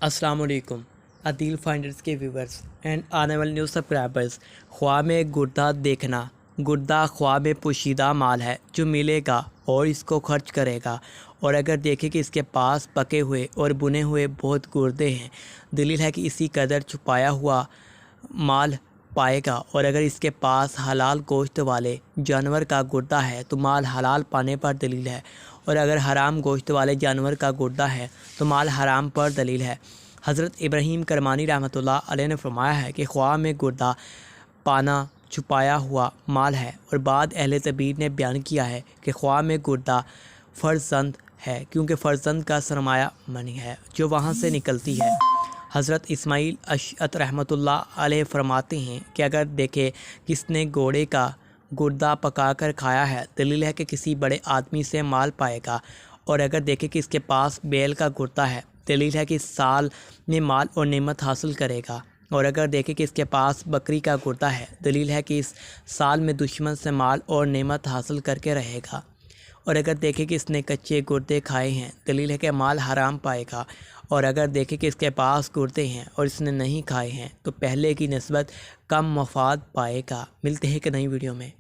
अस्सलाम वालेकुम अदील फाइंडर्स के व्यूवर्स एंड आने वाले न्यूज़ सब्सक्राइबर्स। ख्वाब में गुर्दा देखना। गुर्दा ख्वाब में पोशीदा माल है जो मिलेगा और इसको खर्च करेगा। और अगर देखें कि इसके पास पके हुए और बुने हुए बहुत गुर्दे हैं, दलील है कि इसी कदर छुपाया हुआ माल पाएगा। और अगर इसके पास हलाल गोश्त वाले जानवर का गुर्दा है तो माल हलाल पाने पर दलील है। और अगर हराम गोश्त वाले जानवर का गुर्दा है तो माल हराम पर दलील है। हज़रत इब्राहीम करमानी रहमतुल्लाह अलैह ने फरमाया है कि ख्वाब में गुर्दा पाना छुपाया हुआ माल है। और बाद अहले तबीर ने बयान किया है कि ख्वाब में गुर्दा फ़र्जंद है, क्योंकि फ़र्जंद का सरमाया मनी है जो वहाँ से निकलती है। हज़रत इस्माइल अशअत रहमतुल्लाह अलैह फरमाते हैं कि अगर देखे किसने घोड़े का गुर्दा पका कर खाया है, दलील है कि किसी बड़े आदमी से माल पाएगा। और अगर देखे कि इसके पास बैल का गुर्दा है, दलील है कि इस साल में माल और नेमत हासिल करेगा। और अगर देखे कि इसके पास बकरी का गुर्दा है, दलील है कि इस साल में दुश्मन से माल और नेमत हासिल करके रहेगा। और अगर देखे कि इसने कच्चे गुर्दे खाए हैं, दलील है कि माल हराम पाएगा। और अगर देखे कि इसके पास गुर्दे हैं और इसने नहीं खाए हैं तो पहले की निस्बत कम मफाद पाएगा। मिलते हैं एक नई वीडियो में।